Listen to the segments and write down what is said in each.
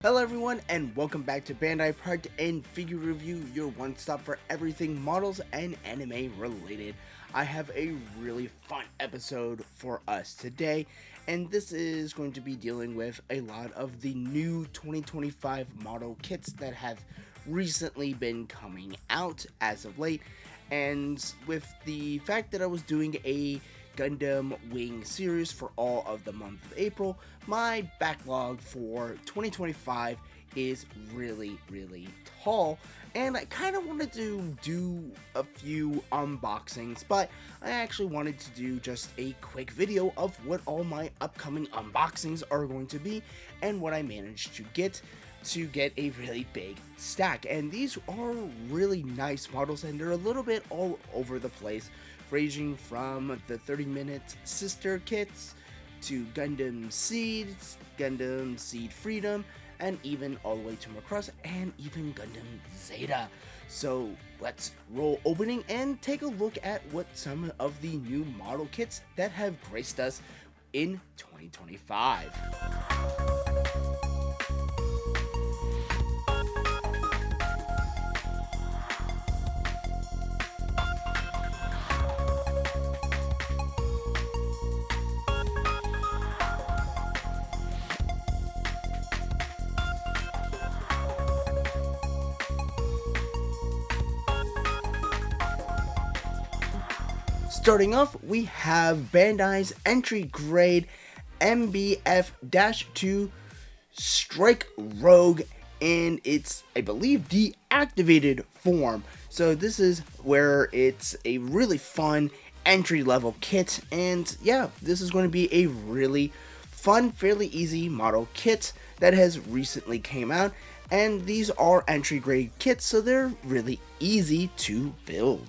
Hello everyone and welcome back to Bandai Product and Figure Review, your one-stop for everything models and anime related. I have a really fun episode for us today, and this is going to be dealing with a lot of the new 2025 model kits that have recently been coming out as of late. And with the fact that I was doing a Gundam Wing series for all of the month of April, my backlog for 2025 is really tall, and I kind of wanted to do a few unboxings, but I actually wanted to do just a quick video of what all my upcoming unboxings are going to be and what I managed to get a really big stack. And these are really nice models, and they're a little bit all over the place, ranging from the 30-minute sister kits to Gundam Seeds, Gundam Seed Freedom, and even all the way to Macross and even Gundam Zeta. So let's roll opening and take a look at what some of the new model kits that have graced us in 2025. Starting off, we have Bandai's entry grade MBF-2 Strike Rouge in its, I believe, deactivated form. So this is where it's a really fun entry level kit, and yeah, this is going to be a really fun, fairly easy model kit that has recently came out. And these are entry grade kits, so they're really easy to build.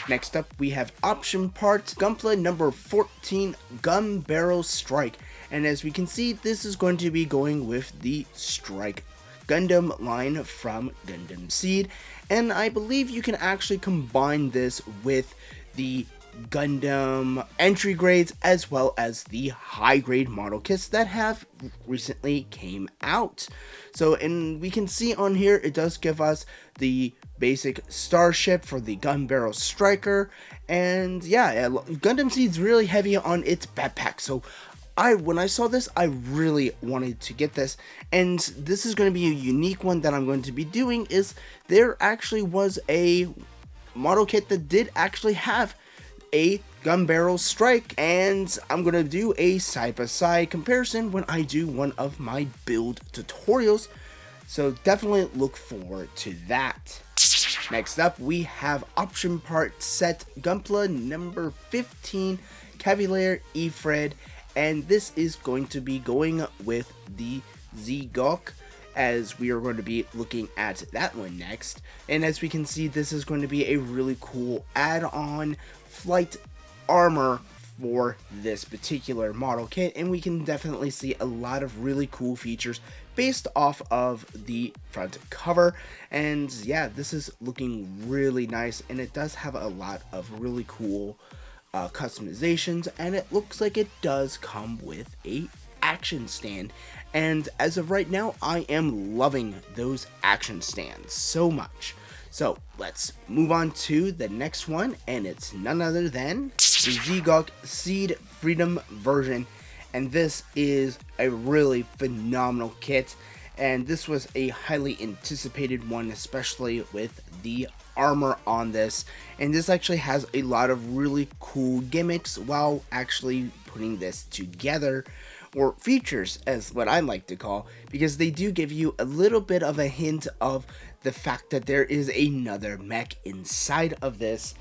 Next up, we have option parts Gunpla number 14 Gun Barrel Strike. And as we can see, this is going to be going with the Strike Gundam line from Gundam Seed. And I believe you can actually combine this with the Gundam entry grades as well as the high grade model kits that have recently came out. So, and we can see on here it does give us the basic starship for the gun barrel striker, and yeah, Gundam Seed's really heavy on its backpack. So when I saw this, I really wanted to get this, and this is going to be a unique one that I'm going to be doing. Is there actually was a model kit that did actually have a gun barrel strike, and I'm gonna do a side-by-side comparison when I do one of my build tutorials, so definitely look forward to that. Next up, we have option part set Gunpla number 15 Cavalier Aifrid, and this is going to be going with the Zigok, as we are going to be looking at that one next. And as we can see, this is going to be a really cool add-on flight armor for this particular model kit, and we can definitely see a lot of really cool features based off of the front cover. And yeah, this is looking really nice, and it does have a lot of really cool customizations, and it looks like it does come with a action stand. And as of right now, I am loving those action stands so much. So let's move on to the next one, and it's none other than the Zigok Seed Freedom version. And this is a really phenomenal kit, and this was a highly anticipated one, especially with the armor on this. And this actually has a lot of really cool gimmicks while actually putting this together, or features as what I like to call, because they do give you a little bit of a hint of the fact that there is another mech inside of this,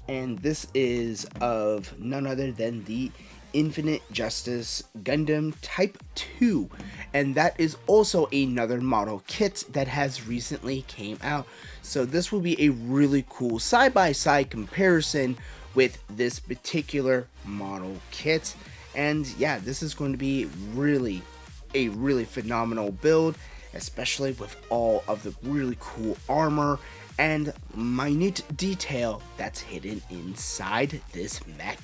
and this is of none other than the Infinite Justice Gundam Type 2, and that is also another model kit that has recently came out. So this will be a really cool side-by-side comparison with this particular model kit. And yeah, this is going to be a really phenomenal build, especially with all of the really cool armor and minute detail that's hidden inside this mech.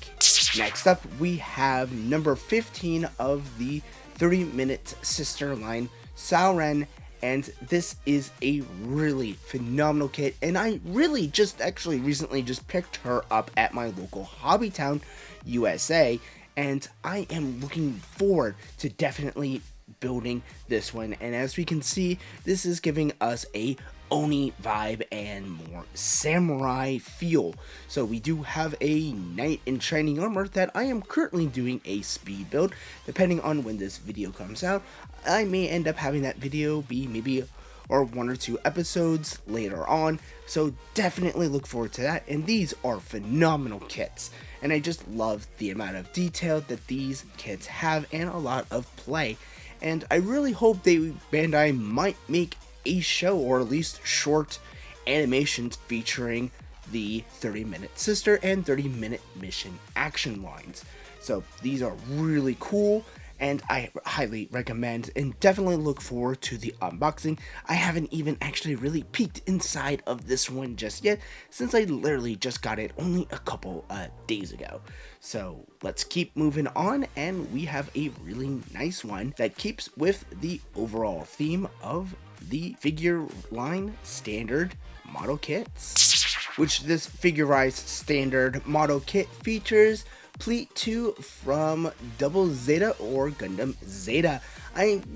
Next up, we have number 15 of the 30-minute sister line, Sourei and this is a really phenomenal kit, and I really just actually recently just picked her up at my local Hobby Town, USA, and I am looking forward to definitely building this one. And as we can see, this is giving us a Oni vibe and more samurai feel. So we do have a knight in shining armor that I am currently doing a speed build. Depending on when this video comes out, I may end up having that video be maybe or 1 or 2 episodes later on, so definitely look forward to that. And these are phenomenal kits, and I just love the amount of detail that these kits have and a lot of play. And I really hope Bandai might make a show, or at least short animations featuring the 30-minute sister and 30-minute mission action lines. So these are really cool, and I highly recommend and definitely look forward to the unboxing. I haven't even actually really peeked inside of this one just yet, since I literally just got it only a couple days ago. So let's keep moving on, and we have a really nice one that keeps with the overall theme of the figure line standard model kits, which this figurized standard model kit features Ple Two from Double Zeta or Gundam Zeta.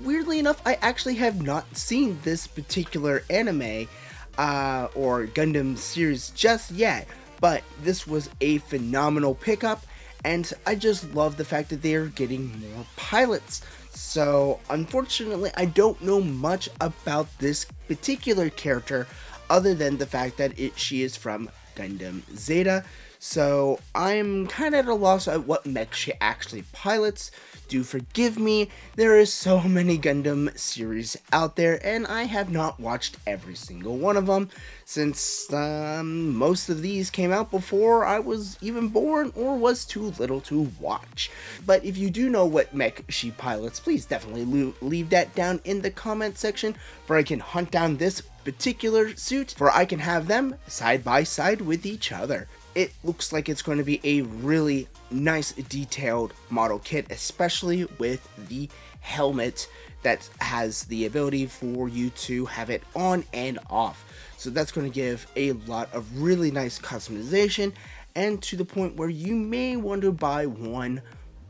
Weirdly enough, I actually have not seen this particular anime or Gundam series just yet, but this was a phenomenal pickup, and I just love the fact that they are getting more pilots. So unfortunately, I don't know much about this particular character other than the fact that she is from Gundam Zeta. So I'm kind of at a loss at what mech she actually pilots. Do forgive me, there is so many Gundam series out there, and I have not watched every single one of them, since most of these came out before I was even born or was too little to watch. But if you do know what mech she pilots, please definitely leave that down in the comment section, for I can hunt down this particular suit, for I can have them side by side with each other. It looks like it's going to be a really nice detailed model kit, especially with the helmet that has the ability for you to have it on and off. So that's going to give a lot of really nice customization, and to the point where you may want to buy 1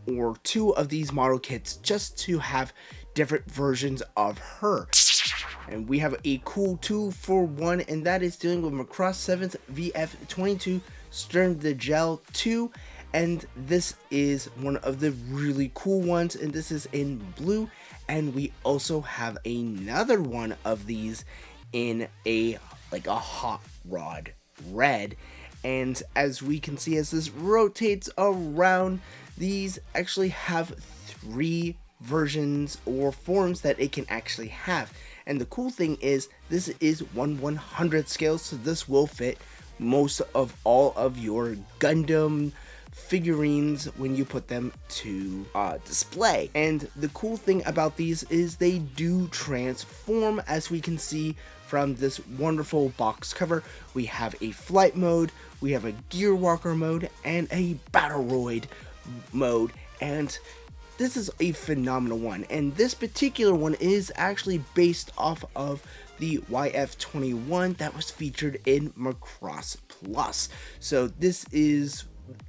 or 2 of these model kits just to have different versions of her. And we have a cool 2-for-1, and that is dealing with Macross VF-22S Stern the Gel 2, and this is one of the really cool ones, and this is in blue. And we also have another one of these in a hot rod red, and as we can see, as this rotates around, these actually have 3 versions or forms that it can actually have. And the cool thing is, this is 1/100 scale, so this will fit most of all of your Gundam figurines when you put them to display. And the cool thing about these is they do transform, as we can see from this wonderful box cover. We have a flight mode, we have a gear walker mode, and a battleroid mode, and this is a phenomenal one. And this particular one is actually based off of the YF-21 that was featured in Macross Plus. So this is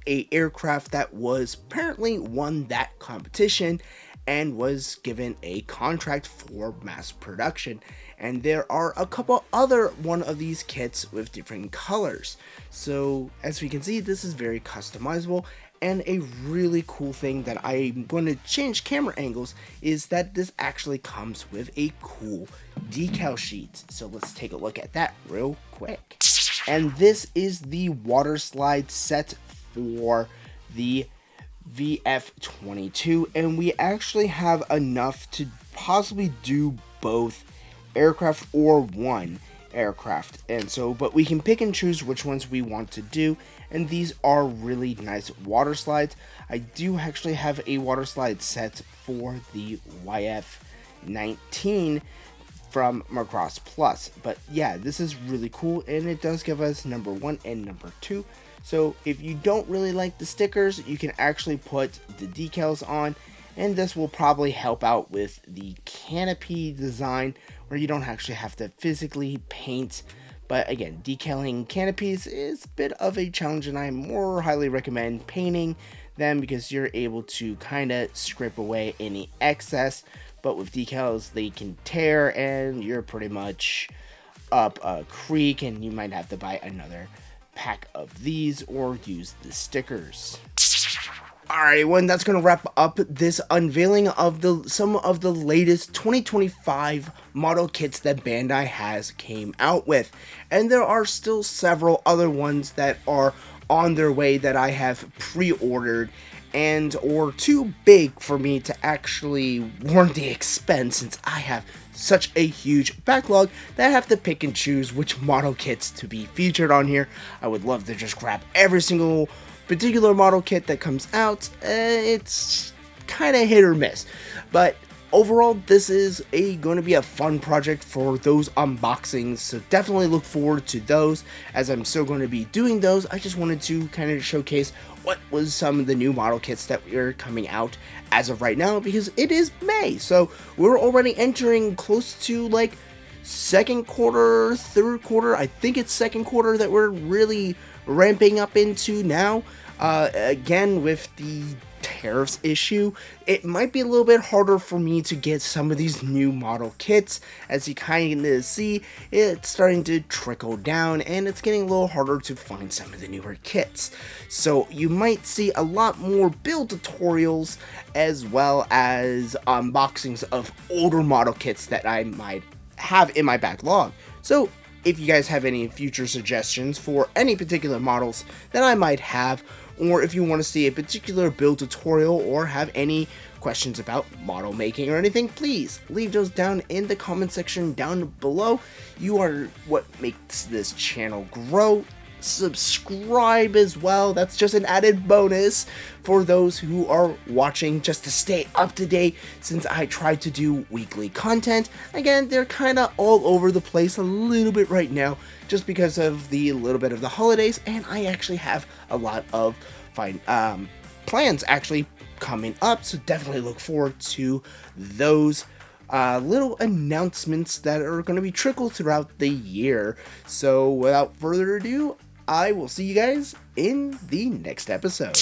a aircraft that was apparently won that competition and was given a contract for mass production. And there are a couple other one of these kits with different colors. So as we can see, this is very customizable. And a really cool thing that I'm going to change camera angles is that this actually comes with a cool decal sheet. So let's take a look at that real quick. And this is the water slide set for the VF-22, and we actually have enough to possibly do both aircraft or one aircraft, and so but we can pick and choose which ones we want to do. And these are really nice water slides. I do actually have a water slide set for the YF-19 from Macross Plus, but yeah, this is really cool, and it does give us number 1 and number 2. So if you don't really like the stickers, you can actually put the decals on, and this will probably help out with the canopy design where you don't actually have to physically paint. But again, decaling canopies is a bit of a challenge, and I more highly recommend painting them because you're able to kind of scrape away any excess. But with decals, they can tear, and you're pretty much up a creek, and you might have to buy another pack of these or use the stickers. Alright, everyone, that's going to wrap up this unveiling of some of the latest 2025 model kits that Bandai has came out with. And there are still several other ones that are on their way that I have pre-ordered and or too big for me to actually warrant the expense, since I have such a huge backlog that I have to pick and choose which model kits to be featured on here. I would love to just grab every single particular model kit that comes out. It's kind of hit or miss, but overall this is going to be a fun project for those unboxings, so definitely look forward to those, as I'm still going to be doing those. I just wanted to kind of showcase what was some of the new model kits that are coming out as of right now, because it is May, so we're already entering close to like second quarter, third quarter. I think it's second quarter that we're really ramping up into now. Again, with the tariffs issue, it might be a little bit harder for me to get some of these new model kits. As you kind of see, it's starting to trickle down, and it's getting a little harder to find some of the newer kits. So you might see a lot more build tutorials as well as unboxings of older model kits that I might have in my backlog. So if you guys have any future suggestions for any particular models that I might have, or if you want to see a particular build tutorial or have any questions about model making or anything, please leave those down in the comment section down below. You are what makes this channel grow. Subscribe as well, that's just an added bonus for those who are watching, just to stay up to date, since I try to do weekly content. Again, they're kind of all over the place a little bit right now, just because of the little bit of the holidays, and I actually have a lot of fine plans actually coming up, so definitely look forward to those little announcements that are going to be trickled throughout the year. So without further ado, I will see you guys in the next episode.